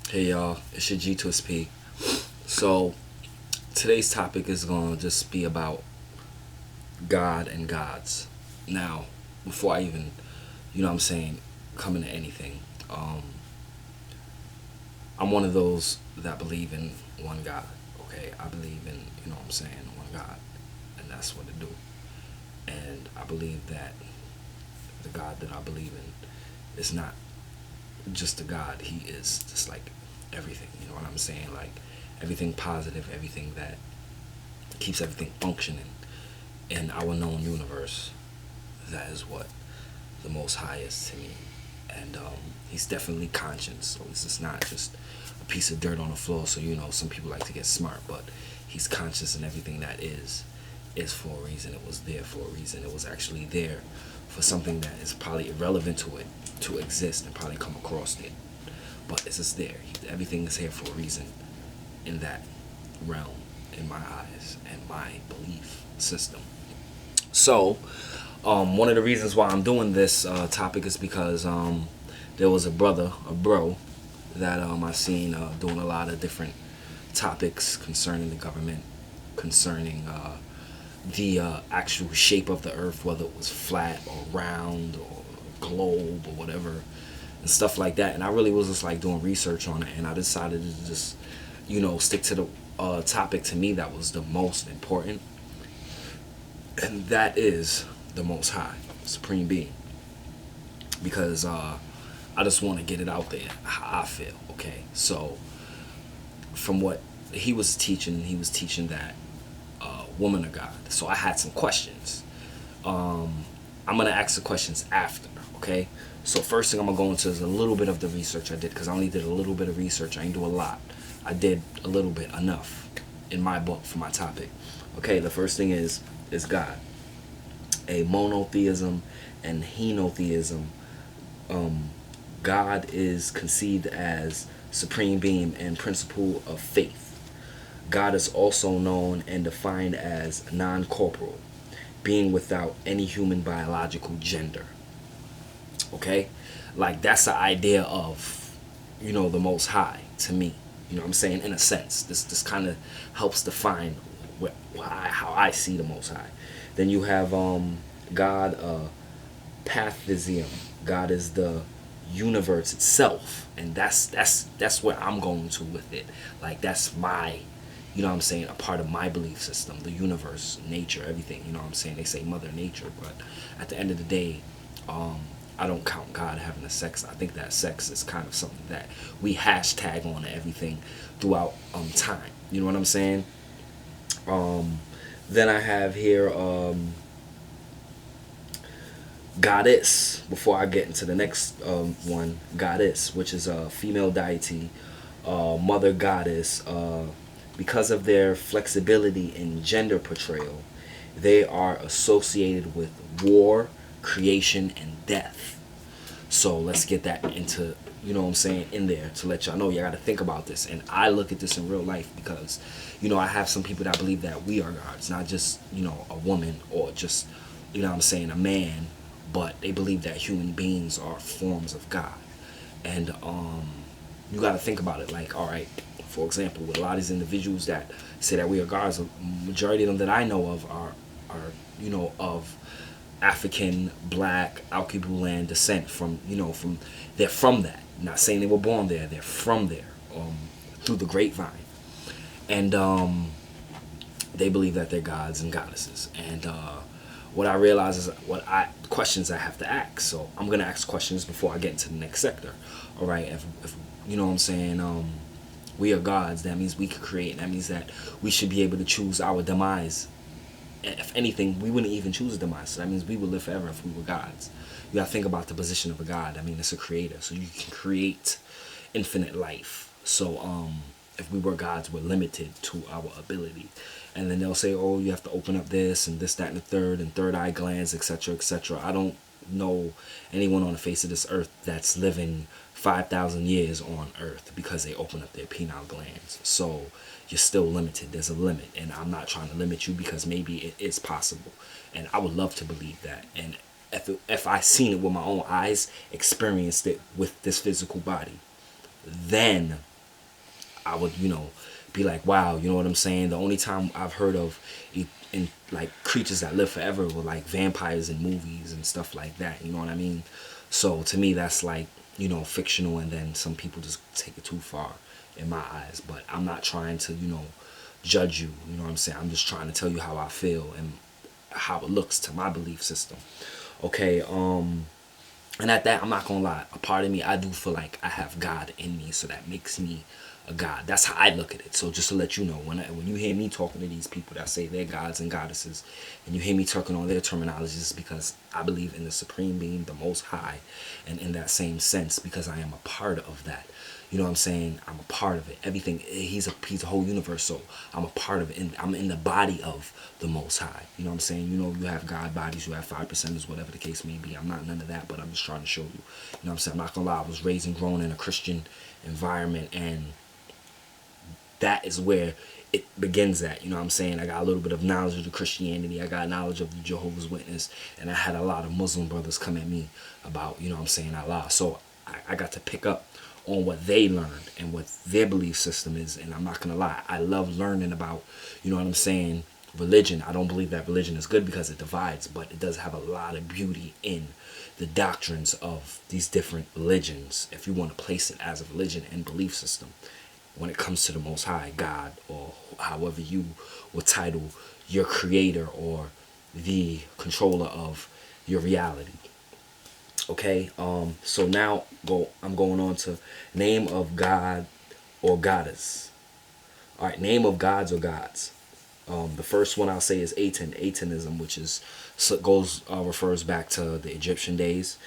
Hey y'all, it's your G Twist P. So today's topic is gonna just be about God and gods. Now, before I even, what I'm saying, come into anything, um, I'm one of those that believe in one God. Okay, I believe in, what I'm saying, one God, and that's what I do. And I believe that the God that I believe in is not just a God. He is just like everything. You know what I'm saying? Like everything positive, everything that keeps everything functioning in our known universe. That is what the Most High is to me, and he's definitely conscious. So it's just not just a piece of dirt on the floor. So some people like to get smart, but he's conscious, and everything that is for a reason. It was there for a reason. It was actually there for something that is probably irrelevant to it to exist and probably come across it. But it's just there. Everything is here for a reason in that realm, in my eyes and my belief system. So, one of the reasons why I'm doing this topic is because there was a bro, that I seen doing a lot of different topics concerning the government, concerning the actual shape of the earth, whether it was flat or round or globe or whatever, and stuff like that. And I really was just like doing research on it, and I decided to just, stick to the topic to me that was the most important, and that is the Most High, Supreme Being. Because I just want to get it out there how I feel. Okay, so from what he was teaching that woman of God. So I had some questions. I'm gonna ask the questions after. Okay, so first thing I'm gonna go into is a little bit of the research I did, because I only did a little bit of research. I didn't do a lot. I did a little bit, enough in my book for my topic. Okay, the first thing is God. A monotheism and henotheism. God is conceived as supreme being and principle of faith. God is also known and defined as non-corporeal, being without any human biological gender. Okay, like that's the idea of, the Most High to me. You know what I'm saying? In a sense, this kind of helps define how I see the Most High. Then you have God, pantheism. God is the universe itself, and that's where I'm going to with it. Like that's my, what I'm saying, a part of my belief system, the universe, nature, everything. You know what I'm saying? They say Mother Nature, but at the end of the day, I don't count God having a sex. I think that sex is kind of something that we hashtag on everything throughout time. You know what I'm saying? Then I have here goddess. Before I get into the next one, goddess, which is a female deity, mother goddess. Because of their flexibility in gender portrayal, they are associated with war, creation, and death. So let's get that into, what I'm saying, in there to let y'all know you got to think about this. And I look at this in real life because, I have some people that believe that we are gods, not just, a woman or just, what I'm saying, a man, but they believe that human beings are forms of God. And you got to think about it. Like, all right, for example, with a lot of these individuals that say that we are gods, a majority of them that I know of are of African, black, Alkebulan descent from, they're from that. Not saying they were born there, they're from there, through the grapevine. And they believe that they're gods and goddesses. And what I realize is questions I have to ask. So I'm gonna ask questions before I get into the next sector. All right, if you know what I'm saying, we are gods. That means we could create. That means that we should be able to choose our demise. If anything, we wouldn't even choose a demise. So that means we would live forever if we were gods. You gotta think about the position of a god. I mean, it's a creator, so you can create infinite life. So if we were gods, we're limited to our ability. And then they'll say, oh, you have to open up this and this, that, and the third, and third eye glands, etc., etc. I don't know anyone on the face of this earth that's living 5,000 years on earth because they open up their pineal glands. So you're still limited. There's a limit, and I'm not trying to limit you because maybe it is possible, and I would love to believe that. And if I seen it with my own eyes, experienced it with this physical body, then I would, be like, wow, you know what I'm saying? The only time I've heard of in like creatures that live forever were like vampires in movies and stuff like that. You know what I mean? So to me, that's like, fictional, and then some people just take it too far in my eyes. But I'm not trying to, judge you. You know what I'm saying? I'm just trying to tell you how I feel and how it looks to my belief system. Okay, and at that, I'm not gonna lie, a part of me, I do feel like I have God in me, so that makes me a God. That's how I look at it. So just to let you know, when you hear me talking to these people that say they're gods and goddesses, and you hear me talking on their terminologies, it's because I believe in the supreme being, the most high, and in that same sense, because I am a part of that. You know what I'm saying? I'm a part of it. Everything, he's a whole universe, so I'm a part of it, and I'm in the body of the Most High. You know what I'm saying? You have God bodies, you have 5%ers, whatever the case may be. I'm not none of that, but I'm just trying to show you. You know what I'm saying? I'm not gonna lie, I was raised and grown in a Christian environment, and that is where it begins at. You know what I'm saying? I got a little bit of knowledge of the Christianity, I got knowledge of the Jehovah's Witness, and I had a lot of Muslim brothers come at me about, you know what I'm saying, Allah. So I got to pick up on what they learned and what their belief system is. And I'm not gonna lie, I love learning about, you know what I'm saying, religion. I don't believe that religion is good because it divides, but it does have a lot of beauty in the doctrines of these different religions, if you want to place it as a religion and belief system, when it comes to the Most High, God, or however you will title your creator or the controller of your reality. Okay, so now I'm going on to name of God or goddess. All right, name of gods or gods. The first one I'll say is Aten, Atenism, which is refers back to the Egyptian days.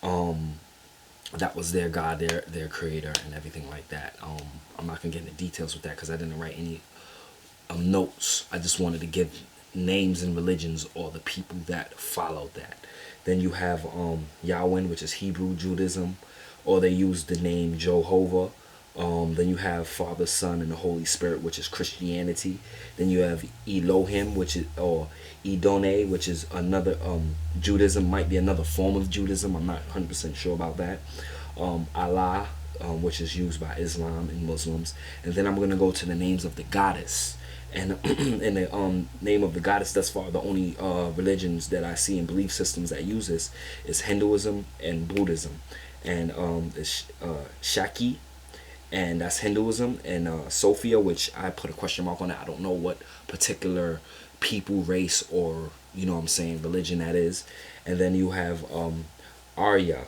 That was their god, their creator, and everything like that. I'm not gonna get into details with that because I didn't write any notes. I just wanted to give names and religions or the people that followed that. Then you have Yahweh, which is Hebrew Judaism, or they use the name Jehovah. Then you have Father, Son, and the Holy Spirit, which is Christianity. Then you have Elohim, which is, or Idone, which is another Judaism, might be another form of Judaism. I'm not 100% sure about that. Allah, which is used by Islam and Muslims. And then I'm going to go to the names of the goddess. And in the name of the goddess, thus far, the only religions that I see in belief systems that use this is Hinduism and Buddhism. And it's Shakti, and that's Hinduism, and Sophia, which I put a question mark on that. I don't know what particular people, race, or, you know what I'm saying, religion that is. And then you have Arya,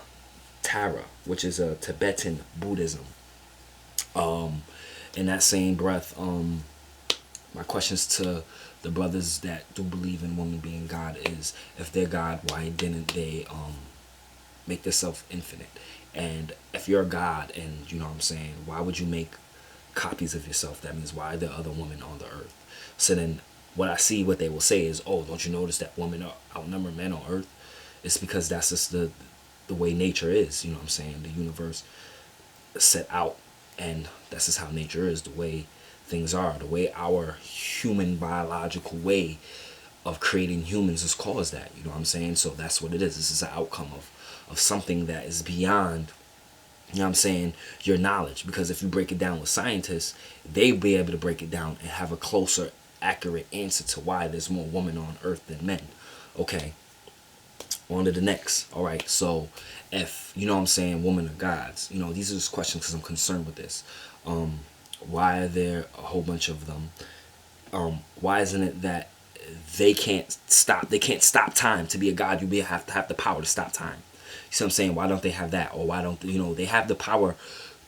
Tara, which is a Tibetan Buddhism. In that same breath, my questions to the brothers that do believe in women being God is, if they're God, why didn't they make themselves infinite? And if you're God, and you know what I'm saying, why would you make copies of yourself? That means, why are there other women on the earth? So then what they will say is, oh, don't you notice that women outnumber men on earth? It's because that's just the way nature is. You know what I'm saying? The universe is set out, and that's just how nature is, the way things are, the way our human biological way of creating humans has caused that. You know what I'm saying? So that's what it is. This is an outcome of something that is beyond, you know what I'm saying, your knowledge. Because if you break it down with scientists, they'll be able to break it down and have a closer, accurate answer to why there's more women on earth than men. Okay, on to the next. All right, so if, you know what I'm saying, women are gods, you know, these are just questions because I'm concerned with this. Why are there a whole bunch of them? Why isn't it that they can't stop time? To be a god, you have to have the power to stop time. You see what I'm saying? Why don't they have that? Or why don't, they have the power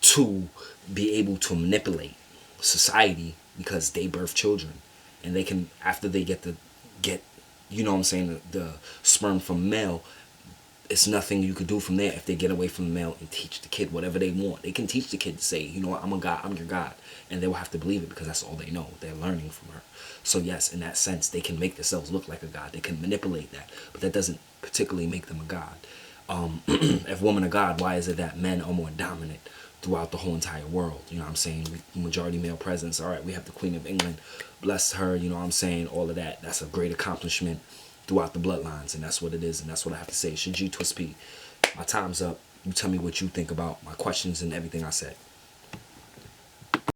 to be able to manipulate society because they birth children, and they can, after they get you know what I'm saying, the sperm from male, it's nothing you could do from there if they get away from the male and teach the kid whatever they want. They can teach the kid to say, you know what, I'm a god, I'm your god. And they will have to believe it because that's all they know. They're learning from her. So yes, in that sense, they can make themselves look like a god. They can manipulate that. But that doesn't particularly make them a god. If women are god, why is it that men are more dominant throughout the whole entire world? You know what I'm saying? Majority male presence. All right, we have the Queen of England. Bless her, you know what I'm saying? All of that. That's a great accomplishment throughout the bloodlines, and that's what it is, and that's what I have to say. Shajee Twist P. My time's up. You tell me what you think about my questions and everything I said.